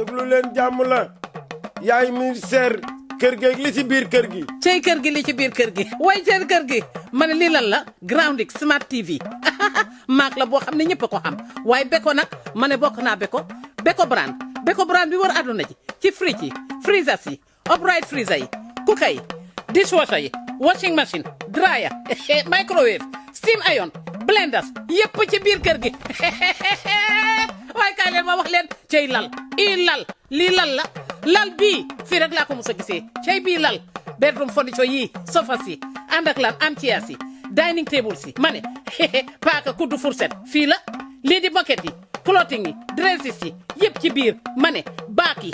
déglu leen jàmm la yaay ministère kër gi li ci biir kër gi. cey kër gi li ci biir kër gi. way cey kër gi ma ne lii lan la Groundix Smart TV maak la boo xam ne ñëpp a ko xam waaye Beko nag ma ne bokk naa Beko brand bi war àdduna ji ci fridge yi freezers yi upright freezer yi cooker yi dishwasher yi washing machine dryer microwave steam iron blenders yëpp ci biir kër gi waaye kaay leen ma wax leen cey lal lii lal lal bii fii rek laa ko mos a gisee cey bii lal bedroom furniture yii sofas yi ànd ak lan armchairs yi dining tables yi ma ne paaka kuddu fourchette fii la lii di bucket yi clothing yi dresses yi yëpp ci biir ma ne baak yi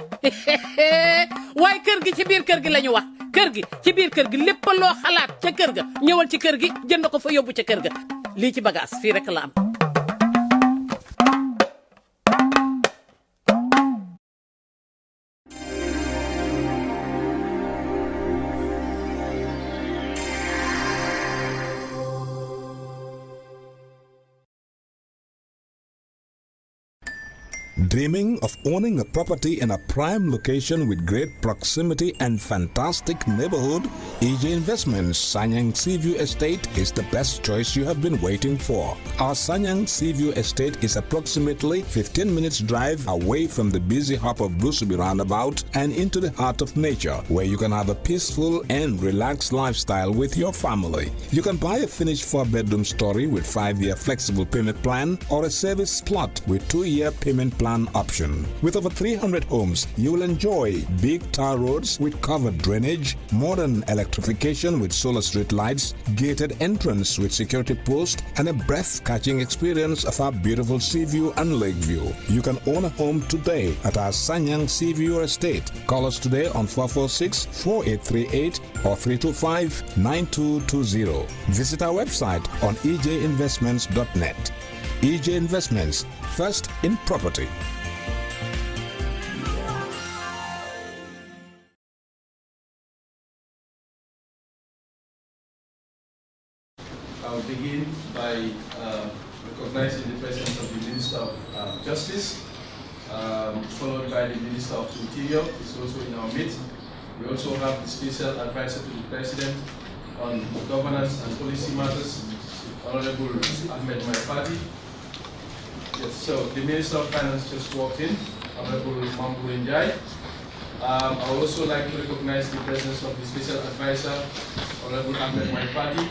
waaye kër gi ci biir kër gi la ñu wax kër gi ci biir kër gi lépp loo xalaat ca kër ga ñëwal ci kër gi jënd ko fa yóbbu ca kër ga lii ci bagage fii rek la am. Dreaming of owning a property in a prime location with great proximity and fantastic neighborhood? EJ Investments Sanyang Seaview Estate is the best choice you have been waiting for. Our Sanyang Seaview Estate is approximately 15 minutes drive away from the busy hub of Brusubi roundabout and into the heart of nature, where you can have a peaceful and relaxed lifestyle with your family. You can buy a finished 4-bedroom story with 5-year flexible payment plan or a service plot with 2-year payment plan option. With over 300 homes, you will enjoy big tar roads with covered drainage, modern electrification with solar street lights, gated entrance with security post, and a breath-catching experience of our beautiful sea view and lake view. You can own a home today at our Sanyang Seaview Estate. Call us today on 446-4838 or 325-9220. Visit our website on ejinvestments.net. EJ Investments, first in property. I'll begin by recognizing the presence of the Minister of Justice, followed by the Minister of Interior, who is also in our midst. We also have the Special Advisor to the President on Governance and Policy Matters, Honorable Ahmed Maifadi. Yes, so the Minister of Finance just walked in, Honorable Mambu Njai. I would also like to recognize the presence of the Special Advisor, Honorable Ahmed Maifadi.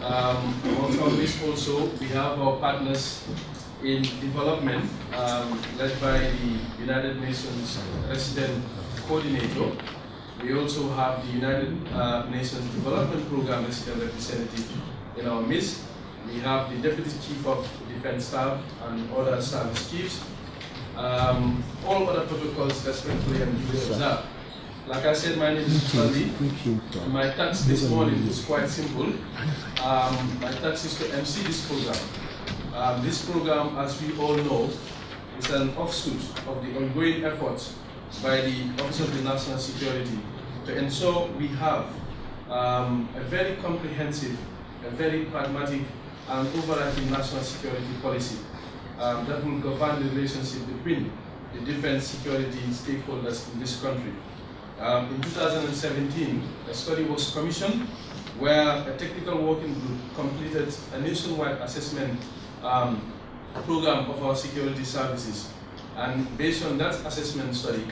On this also, we have our partners in development, led by the United Nations Resident Coordinator. We also have the United Nations Development Program Resident Representative in our midst. We have the Deputy Chief of Defense Staff and other service chiefs. All other protocols respectfully and duly observed. Like I said, my name is Fali. My task this morning is quite simple. My task is to MC this program. This program, as we all know, is an offshoot of the ongoing efforts by the Office of the National Security to ensure we have a very comprehensive, a very pragmatic and overarching national security policy that will govern the relationship between the different security stakeholders in this country. In 2017, a study was commissioned where a technical working group completed a nationwide assessment program of our security services. And based on that assessment study,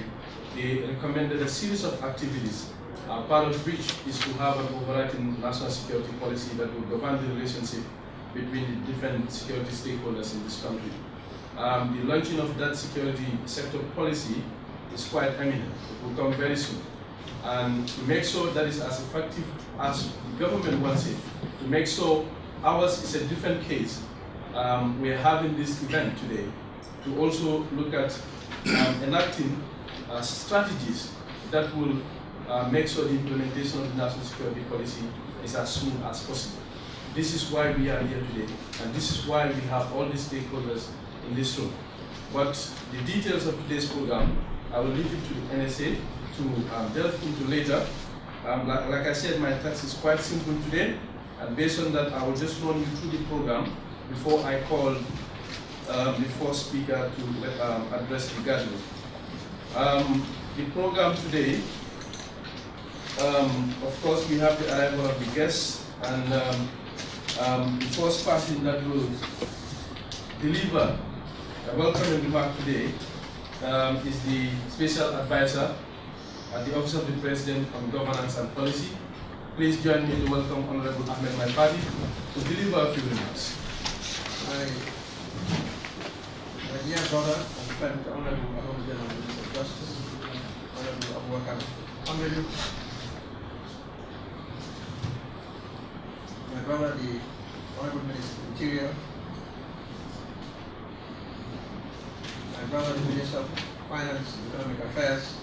they recommended a series of activities, part of which is to have an overarching national security policy that will govern the relationship between the different security stakeholders in this country. The launching of that security sector policy is quite imminent. It will come very soon. And to make sure that is as effective as the government wants it, to make sure ours is a different case, we are having this event today to also look at enacting strategies that will make sure the implementation of the national security policy is as smooth as possible. This is why we are here today, and this is why we have all the stakeholders in this room. But the details of today's program, I will leave it to the NSA to delve into later. Like I said, my task is quite simple today, and based on that, I will just run you through the program before I call the first speaker to address the gathering. The program today, of course, we have the arrival of the guests, and the first person that will deliver a welcoming remark today is the Special Advisor at the Office of the President on Governance and Policy. Please join me in welcome Honorable Ahmed Maipadi to deliver a few remarks. My dear brother and friend, Honorable Honorable General Minister of Justice, Honorable Abu Bakar, Honorable, my brother, the Honorable Minister of Interior, my brother, the Minister of Finance and Economic Affairs,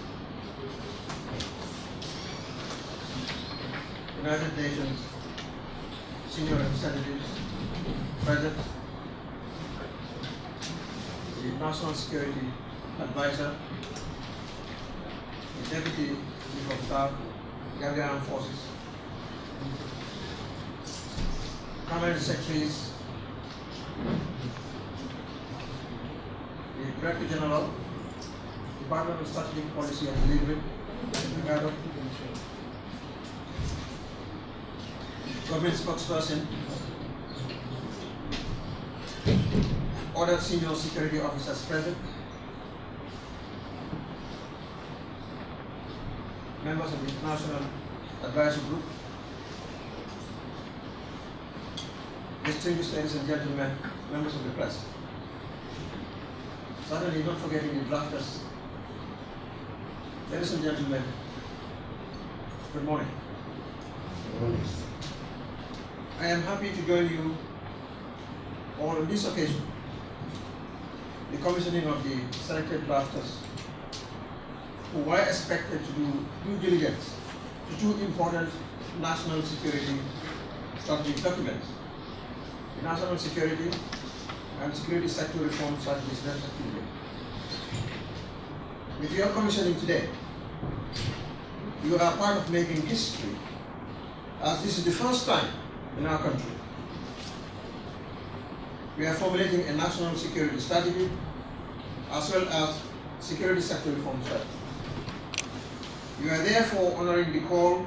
United Nations senior representatives present, the National Security Advisor, the Deputy Chief of Staff, Gambia Armed Forces, Permanent Secretaries, the Director General, Department of Strategic Policy and Delivery, Government spokesperson, other senior security officers present, members of the International Advisory Group, distinguished ladies and gentlemen, members of the press. Certainly not forgetting the drafters. Ladies and gentlemen, good morning. Good morning. I am happy to join you all on this occasion, the commissioning of the selected drafters who are expected to do due diligence to two important national security strategic documents, the National Security and Security Sector Reform Strategies respectively. With your commissioning today, you are part of making history, as this is the first time in our country we are formulating a national security strategy as well as security sector reform strategy. You are therefore honoring the call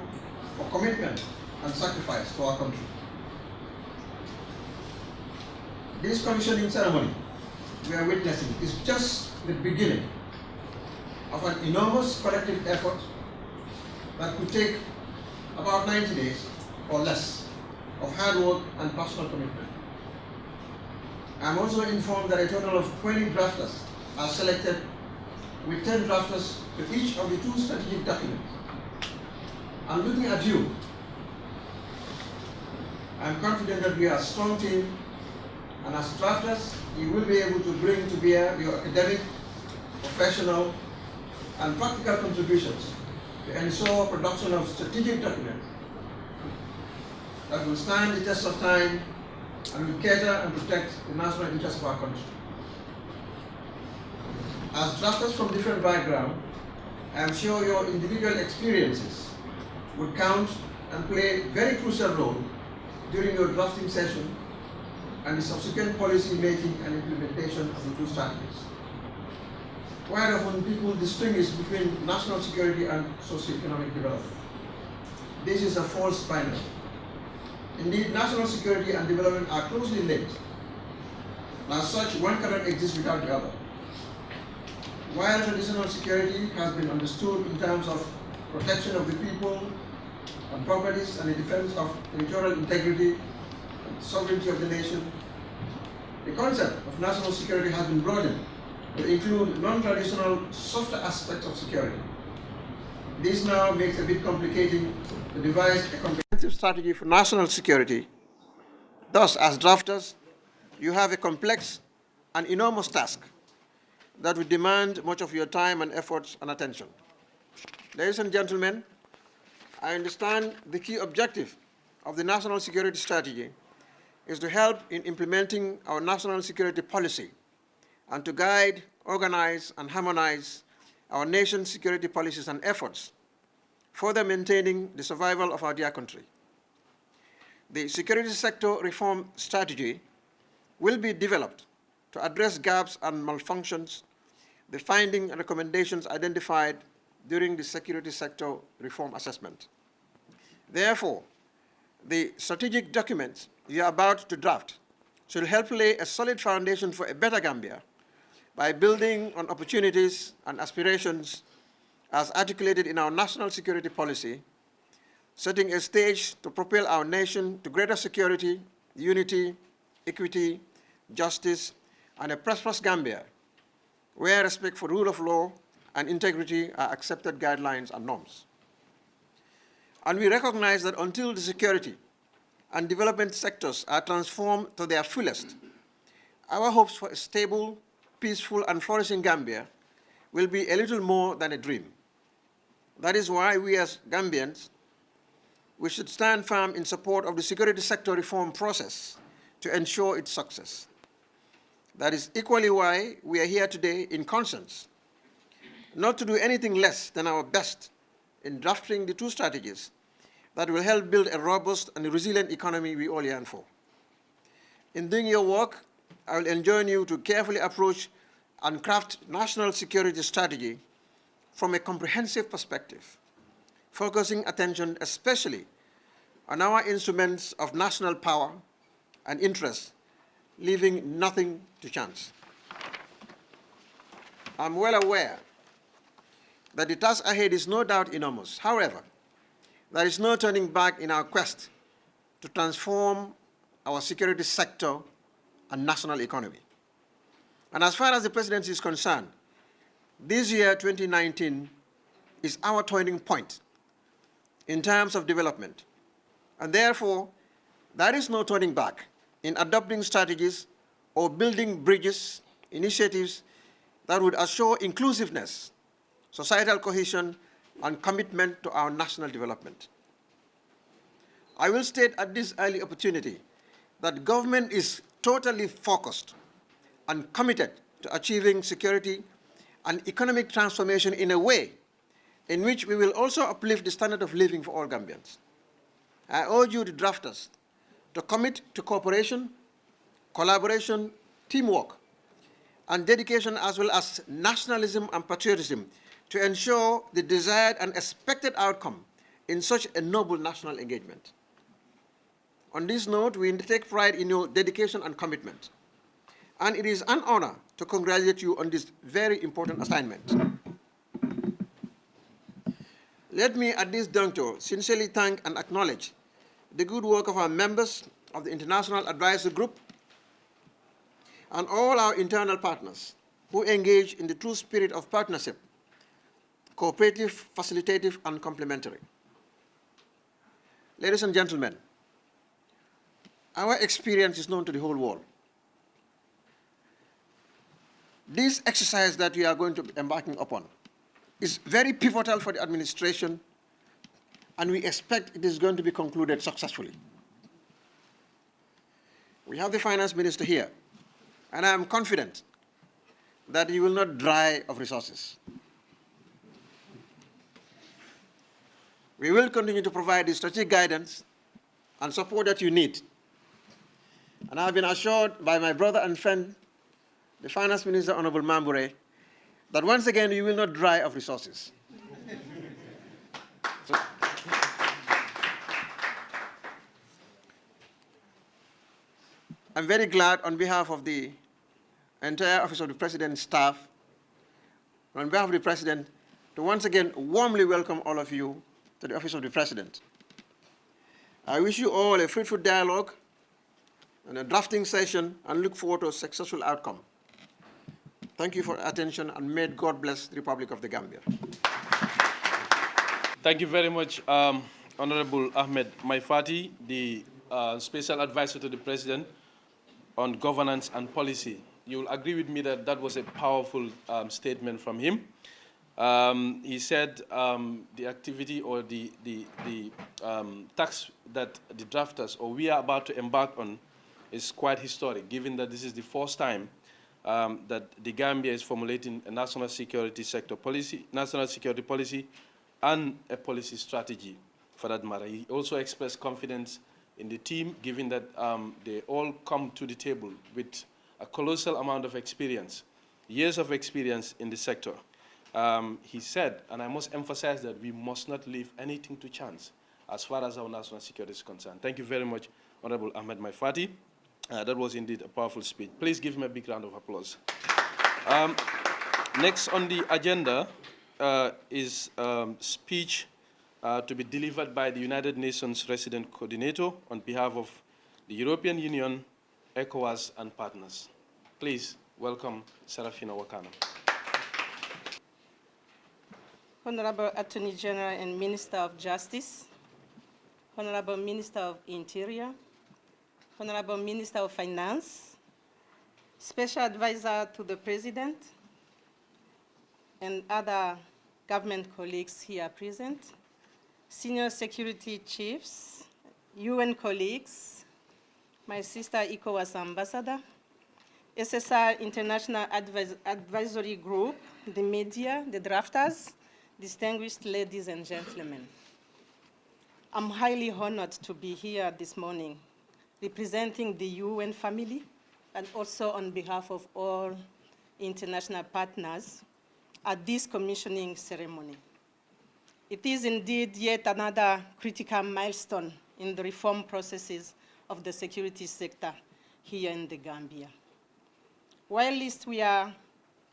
for commitment and sacrifice to our country. This commissioning ceremony we are witnessing is just the beginning of an enormous collective effort that could take about 90 days or less of hard work and personal commitment. I am also informed that a total of 20 drafters are selected, with 10 drafters to each of the two strategic documents. I'm looking at you. I'm confident that we are a strong team, and as drafters, you will be able to bring to bear your academic, professional, and practical contributions to ensure production of strategic documents that will stand the test of time and will cater and protect the national interests of our country. As drafters from different backgrounds, I am sure your individual experiences would count and play a very crucial role during your drafting session and the subsequent policy making and implementation of the two strategies. Quite often people distinguish between national security and socio-economic development. This is a false binary. Indeed, national security and development are closely linked. As such, one cannot exist without the other. While traditional security has been understood in terms of protection of the people and properties and the defense of territorial integrity and sovereignty of the nation, the concept of national security has been broadened to include non-traditional, softer aspects of security. This now makes it a bit complicating to devise a comprehensive strategy for national security. Thus, as drafters, you have a complex and enormous task that will demand much of your time and efforts and attention. Ladies and gentlemen, I understand the key objective of the national security strategy is to help in implementing our national security policy and to guide, organize, and harmonize our nation's security policies and efforts, further maintaining the survival of our dear country. The security sector reform strategy will be developed to address gaps and malfunctions the findings and recommendations identified during the security sector reform assessment. Therefore, the strategic documents you are about to draft should help lay a solid foundation for a better Gambia by building on opportunities and aspirations as articulated in our national security policy, setting a stage to propel our nation to greater security, unity, equity, justice, and a prosperous Gambia, where respect for rule of law and integrity are accepted guidelines and norms. And we recognize that until the security and development sectors are transformed to their fullest, our hopes for a stable, peaceful, and flourishing Gambia will be a little more than a dream. That is why we as Gambians, we should stand firm in support of the security sector reform process to ensure its success. That is equally why we are here today in conscience, not to do anything less than our best in drafting the two strategies that will help build a robust and resilient economy we all yearn for. In doing your work, I will enjoin you to carefully approach and craft national security strategy from a comprehensive perspective, focusing attention especially on our instruments of national power and interest, leaving nothing to chance. I'm well aware that the task ahead is no doubt enormous. However, there is no turning back in our quest to transform our security sector and national economy. And as far as the presidency is concerned, this year, 2019, is our turning point in terms of development. And therefore, there is no turning back in adopting strategies or building bridges, initiatives that would assure inclusiveness, societal cohesion, and commitment to our national development. I will state at this early opportunity that government is totally focused and committed to achieving security and economic transformation in a way in which we will also uplift the standard of living for all Gambians. I urge you, the drafters, to commit to cooperation, collaboration, teamwork, and dedication, as well as nationalism and patriotism, to ensure the desired and expected outcome in such a noble national engagement. On this note, we take pride in your dedication and commitment, and it is an honor to congratulate you on this very important assignment. Let me, at this juncture, sincerely thank and acknowledge the good work of our members of the International Advisory Group and all our internal partners who engage in the true spirit of partnership, cooperative, facilitative, and complementary. Ladies and gentlemen, our experience is known to the whole world. This exercise that we are going to be embarking upon is very pivotal for the administration, and we expect it is going to be concluded successfully. We have the finance minister here, and I am confident that he will not dry of resources. We will continue to provide the strategic guidance and support that you need. And I have been assured by my brother and friend, the Finance Minister, Honorable Mambure, that once again you will not dry of resources. So, I'm very glad on behalf of the entire Office of the President's staff, on behalf of the President, to once again warmly welcome all of you to the Office of the President. I wish you all a fruitful dialogue and a drafting session, and look forward to a successful outcome. Thank you for your attention, and may God bless the Republic of the Gambia. Thank you very much, Honorable Ahmed Maifati, the Special Advisor to the President on Governance and Policy. You'll agree with me that that was a powerful statement from him. He said the activity or the task that the drafters or we are about to embark on is quite historic, given that this is the first time that the Gambia is formulating a national security sector policy, national security policy, and a policy strategy for that matter. He also expressed confidence in the team, given that they all come to the table with a colossal amount of experience years of experience in the sector. He said, and I must emphasize that we must not leave anything to chance as far as our national security is concerned. Thank you very much, Honorable Ahmed Maifati. That was indeed a powerful speech. Please give him a big round of applause. Next on the agenda is speech to be delivered by the United Nations Resident Coordinator on behalf of the European Union, ECOWAS, and partners. Please welcome Serafina Wakana. Honorable Attorney General and Minister of Justice, Honorable Minister of Interior, Honorable Minister of Finance, Special Advisor to the President, and other government colleagues here present, Senior Security Chiefs, UN colleagues, my sister ECOWAS Ambassador, SSR International Advisory Group, the media, the drafters, distinguished ladies and gentlemen. I'm highly honored to be here this morning, representing the UN family, and also on behalf of all international partners at this commissioning ceremony. It is indeed yet another critical milestone in the reform processes of the security sector here in the Gambia. While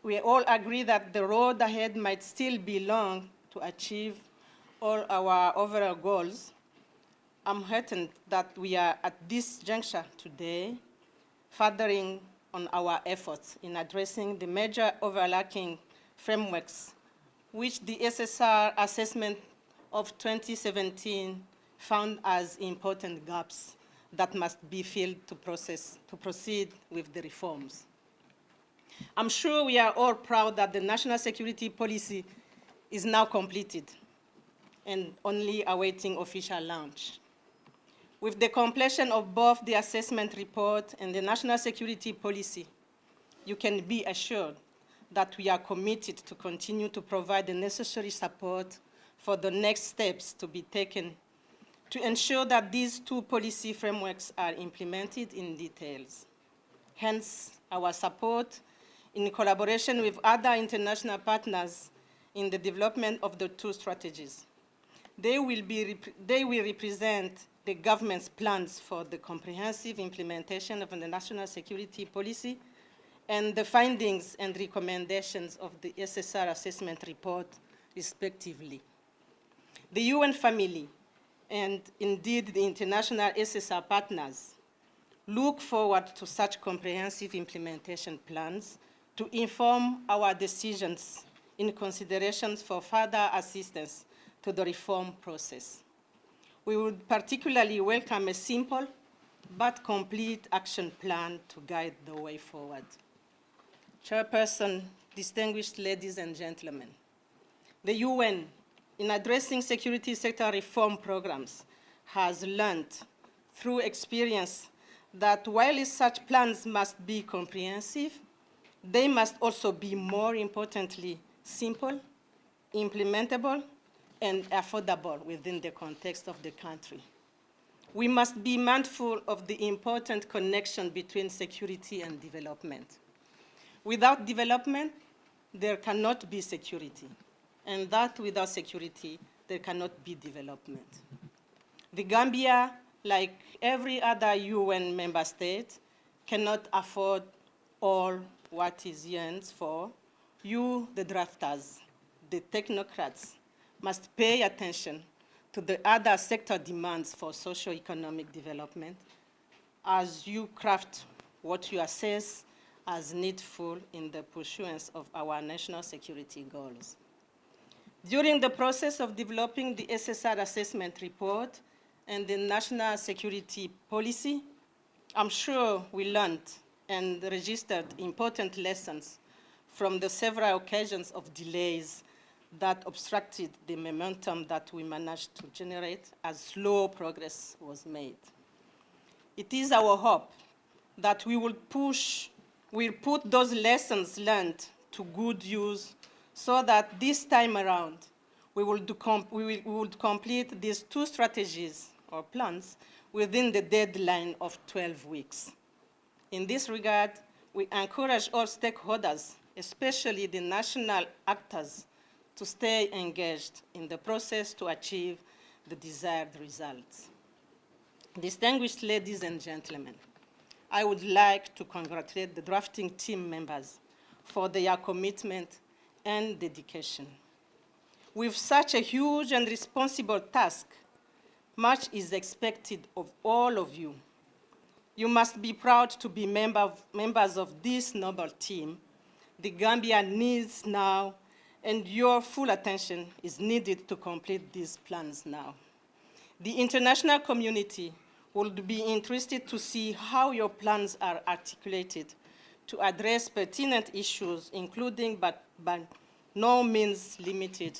we all agree that the road ahead might still be long to achieve all our overall goals, I'm heartened that we are at this juncture today, furthering on our efforts in addressing the major overlapping frameworks which the SSR assessment of 2017 found as important gaps that must be filled to proceed with the reforms. I'm sure we are all proud that the national security policy is now completed and only awaiting official launch. With the completion of both the assessment report and the national security policy, you can be assured that we are committed to continue to provide the necessary support for the next steps to be taken to ensure that these two policy frameworks are implemented in details. Hence, our support in collaboration with other international partners in the development of the two strategies. They will represent the government's plans for the comprehensive implementation of the national security policy and the findings and recommendations of the SSR assessment report, respectively. The UN family, and indeed the international SSR partners, look forward to such comprehensive implementation plans to inform our decisions in considerations for further assistance to the reform process. We would particularly welcome a simple but complete action plan to guide the way forward. Chairperson, distinguished ladies and gentlemen, the UN, in addressing security sector reform programs, has learned through experience that while such plans must be comprehensive, they must also be, more importantly, simple, implementable, and affordable within the context of the country. We must be mindful of the important connection between security and development. Without development, there cannot be security, and that without security, there cannot be development. The Gambia, like every other UN member state, cannot afford all what is yearned for. You, the drafters, the technocrats, must pay attention to the other sector demands for socio-economic development as you craft what you assess as needful in the pursuance of our national security goals. During the process of developing the SSR assessment report and the national security policy, I'm sure we learned and registered important lessons from the several occasions of delays that obstructed the momentum that we managed to generate as slow progress was made. It is our hope that we will put those lessons learned to good use so that this time around we would complete these two strategies or plans within the deadline of 12 weeks. In this regard, we encourage all stakeholders especially the national actors, to stay engaged in the process to achieve the desired results. Distinguished ladies and gentlemen, I would like to congratulate the drafting team members for their commitment and dedication. With such a huge and responsible task, much is expected of all of you. You must be proud to be members of this noble team. The Gambia needs now, and your full attention is needed to complete these plans now. The international community will be interested to see how your plans are articulated to address pertinent issues, including but by no means limited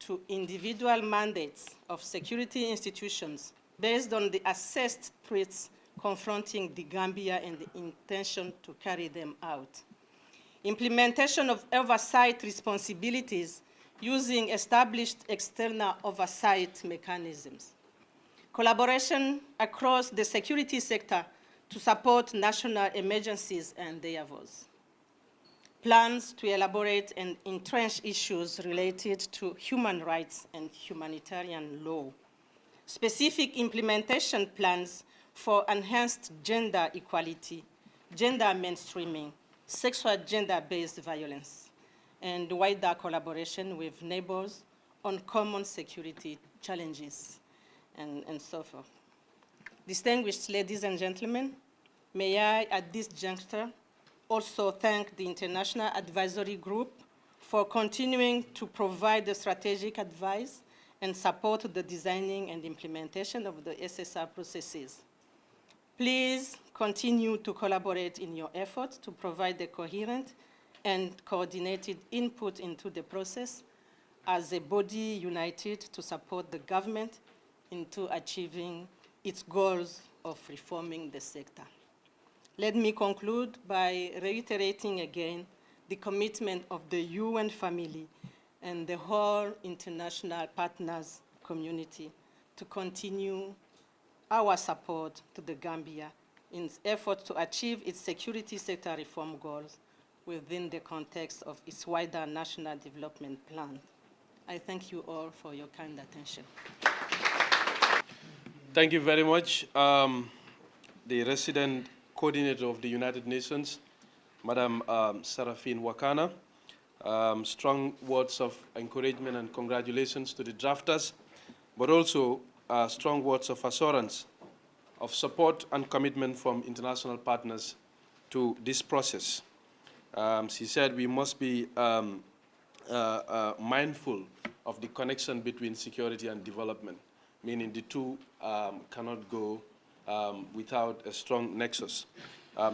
to individual mandates of security institutions based on the assessed threats confronting the Gambia and the intention to carry them out. Implementation of oversight responsibilities using established external oversight mechanisms. Collaboration across the security sector to support national emergencies and their voice. Plans to elaborate and entrench issues related to human rights and humanitarian law. Specific implementation plans for enhanced gender equality, gender mainstreaming, sexual gender-based violence, and wider collaboration with neighbors on common security challenges, and so forth. Distinguished ladies and gentlemen, may I, at this juncture, also thank the International Advisory Group for continuing to provide the strategic advice and support the designing and implementation of the SSR processes. Please continue to collaborate in your efforts to provide a coherent and coordinated input into the process as a body united to support the government into achieving its goals of reforming the sector. Let me conclude by reiterating again the commitment of the UN family and the whole international partners community to continue our support to the Gambia in its effort to achieve its security sector reform goals within the context of its wider national development plan. I thank you all for your kind attention. Thank you very much. The resident coordinator of the United Nations, Madam Sarafine Wakana. Strong words of encouragement and congratulations to the drafters, but also strong words of assurance of support and commitment from international partners to this process. She said we must be mindful of the connection between security and development, meaning the two cannot go without a strong nexus.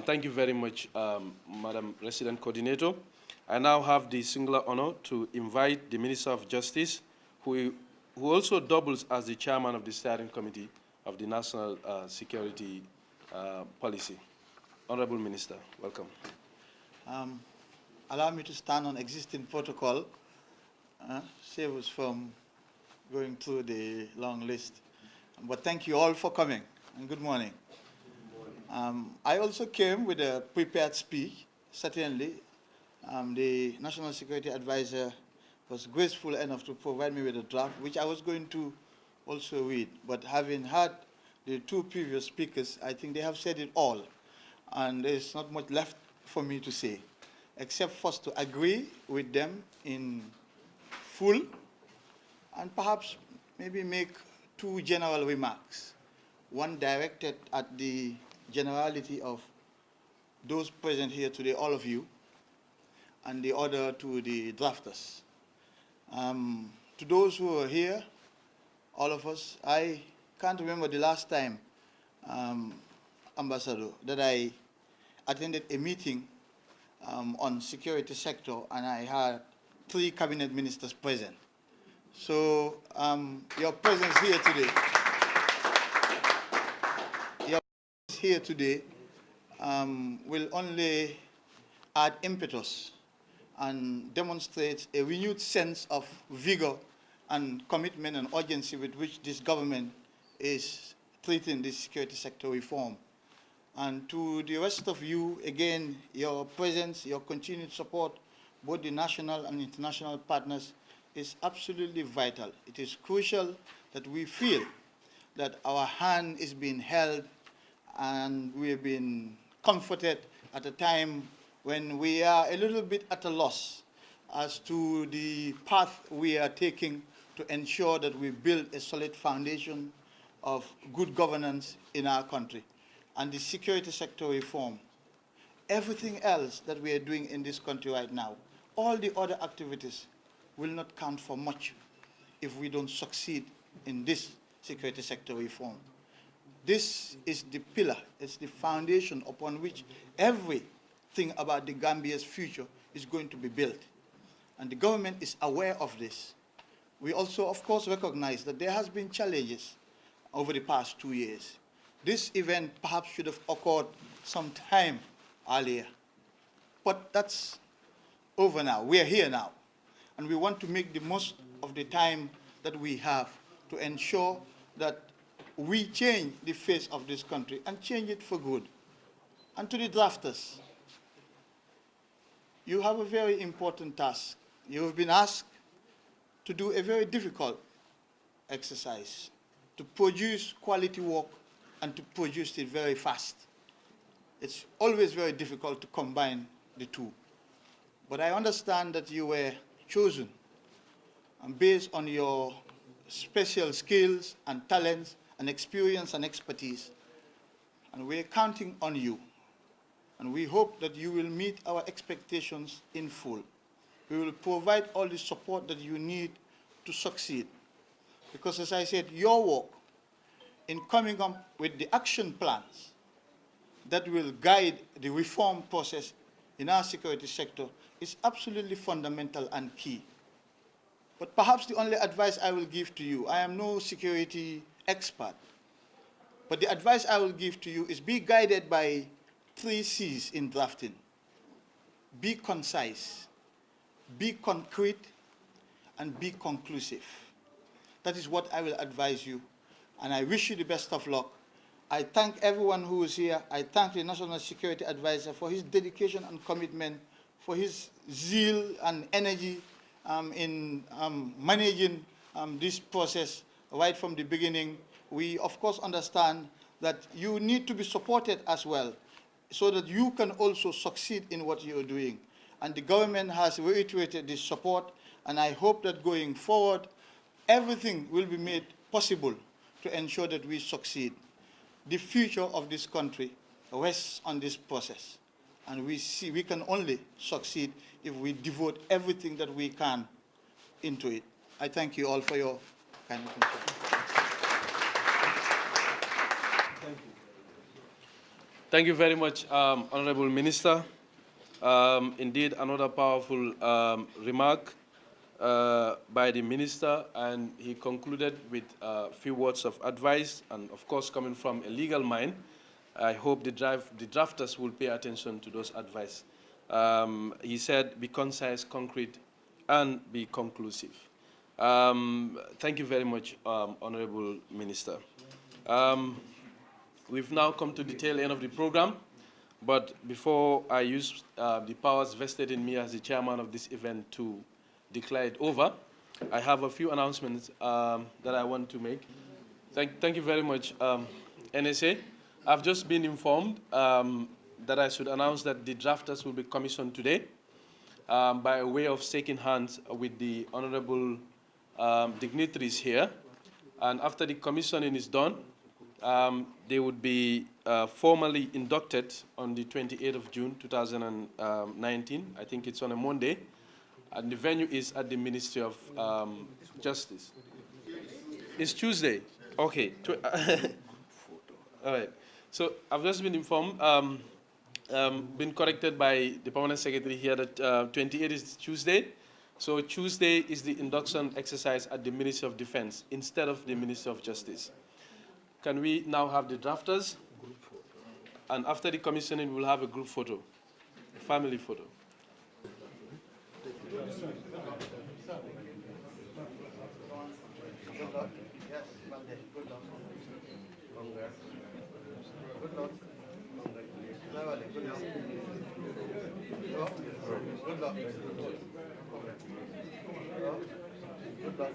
Thank you very much, Madam Resident Coordinator. I now have the singular honor to invite the Minister of Justice, who also doubles as the chairman of the steering committee of the National Security Policy. Honorable Minister, welcome. Allow me to stand on existing protocol, save us from going through the long list. But thank you all for coming, and good morning. I also came with a prepared speech, certainly. The National Security Advisor was graceful enough to provide me with a draft, which I was going to also read. But having heard the two previous speakers, I think they have said it all. And there's not much left for me to say, except first to agree with them in full, and perhaps maybe make two general remarks. One directed at the generality of those present here today, all of you, and the other to the drafters. To those who are here, all of us, I can't remember the last time, Ambassador, that I attended a meeting on security sector and I had 3 cabinet ministers present. So your presence here today, will only add impetus and demonstrates a renewed sense of vigor and commitment and urgency with which this government is treating this security sector reform. And to the rest of you, again, your presence, your continued support both the national and international partners is absolutely vital. It is crucial that we feel that our hand is being held and we've been comforted at a time when we are a little bit at a loss as to the path we are taking to ensure that we build a solid foundation of good governance in our country and the security sector reform. Everything else that we are doing in this country right now, all the other activities will not count for much if we don't succeed in this security sector reform. This is the pillar, it's the foundation upon which everything about the Gambia's future is going to be built. And the government is aware of this. We also, of course, recognize that there has been challenges over the past 2 years. This event perhaps should have occurred some time earlier. But that's over now. We are here now. And we want to make the most of the time that we have to ensure that we change the face of this country and change it for good. And to the drafters, you have a very important task. You have been asked to do a very difficult exercise, to produce quality work and to produce it very fast. It's always very difficult to combine the two. But I understand that you were chosen and based on your special skills and talents and experience and expertise. And we're counting on you. And we hope that you will meet our expectations in full. We will provide all the support that you need to succeed. Because as I said, your work in coming up with the action plans that will guide the reform process in our security sector is absolutely fundamental and key. But perhaps the only advice I will give to you, I am no security expert, but the advice I will give to you is be guided by 3 C's in drafting. Be concise, be concrete, and be conclusive. That is what I will advise you, and I wish you the best of luck. I thank everyone who is here. I thank the National Security Advisor for his dedication and commitment, for his zeal and energy in managing this process right from the beginning. We, of course, understand that you need to be supported as well so that you can also succeed in what you're doing. And the government has reiterated this support, and I hope that going forward, everything will be made possible to ensure that we succeed. The future of this country rests on this process. And we can only succeed if we devote everything that we can into it. I thank you all for your kind attention. Thank you very much, Honorable Minister. Indeed, another powerful remark by the Minister, and he concluded with a few words of advice, and of course, coming from a legal mind, I hope the drafters will pay attention to those advice. He said, be concise, concrete, and be conclusive. Thank you very much, Honorable Minister. We've now come to the tail end of the program, but before I use the powers vested in me as the chairman of this event to declare it over, I have a few announcements that I want to make. Thank you very much, NSA. I've just been informed that I should announce that the drafters will be commissioned today by way of shaking hands with the honorable dignitaries here. And after the commissioning is done, they would be formally inducted on the 28th of June, 2019. I think it's on a Monday. And the venue is at the Ministry of Justice. It's Tuesday. Okay. All right. So I've just been informed, been corrected by the Permanent Secretary here that 28th is Tuesday. So Tuesday is the induction exercise at the Ministry of Defense instead of the Ministry of Justice. Can we now have the drafters? And after the commissioning, we'll have a group photo, a family photo. Good luck. Good luck. Good luck.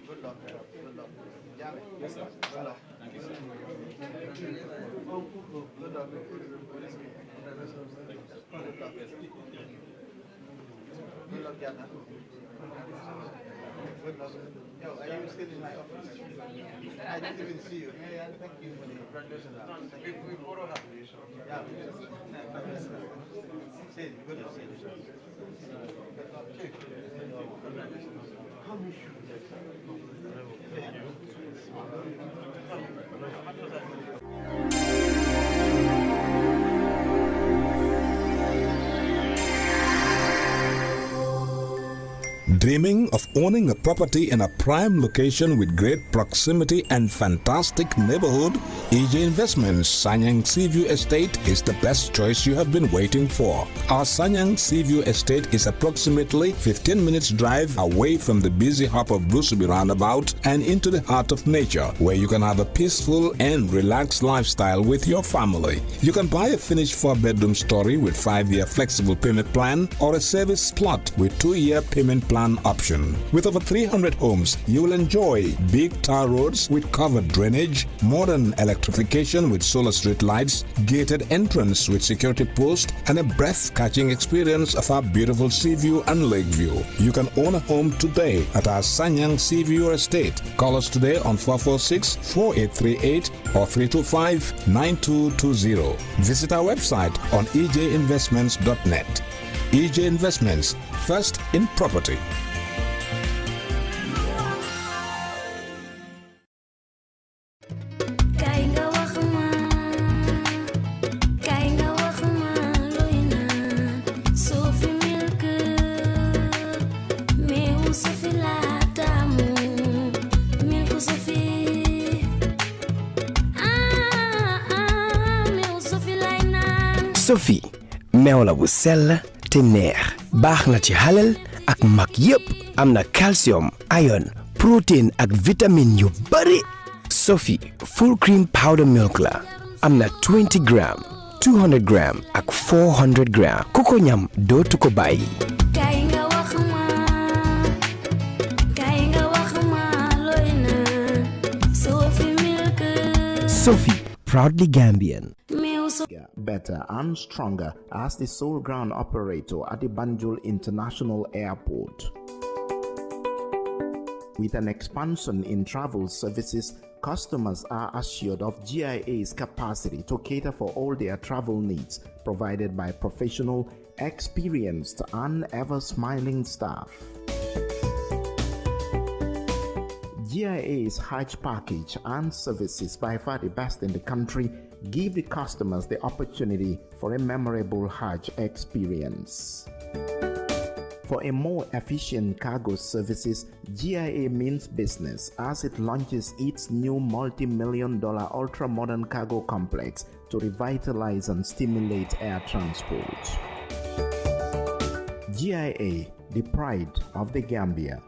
Good luck. Good luck. Yes, sir. Good luck. Thank you, sir. Good luck. Good luck, Jana. Good luck. Yo, are you still in my office? I didn't even see you. Yeah, thank you for the congratulations. We photo have you. Yeah. Say, good luck. Good luck. Dreaming of owning a property in a prime location with great proximity and fantastic neighborhood? EJ Investments Sanyang Seaview Estate is the best choice you have been waiting for. Our Sanyang Seaview Estate is approximately 15 minutes drive away from the busy hub of Brusubi roundabout and into the heart of nature, where you can have a peaceful and relaxed lifestyle with your family. You can buy a finished 4-bedroom story with 5-year flexible payment plan or a service plot with 2-year payment plan option. With over 300 homes, you will enjoy big tar roads with covered drainage, modern electrification with solar street lights, gated entrance with security post, and a breath-catching experience of our beautiful sea view and lake view. You can own a home today at our Sanyang Seaview Estate. Call us today on 446-4838 or 325-9220. Visit our website on ejinvestments.net. EJ Investments, first in property. Sophie meew la bu sell te neex baax na ci halal ak mag yépp am na calcium iron protein ak vitamine yu bari Sophie full cream powder milk la am na 20 gram 200 gram ak 400 gram ku ko ñam dootu ko bàyyi Sophie proudly Gambian. Better and stronger as the sole ground operator at the Banjul International Airport. With an expansion in travel services, customers are assured of GIA's capacity to cater for all their travel needs, provided by professional, experienced, and ever-smiling staff. GIA's Hajj package and services, by far the best in the country, give the customers the opportunity for a memorable Hajj experience. For a more efficient cargo services, GIA means business as it launches its new multi-million-dollar ultra-modern cargo complex to revitalize and stimulate air transport. GIA, the pride of the Gambia.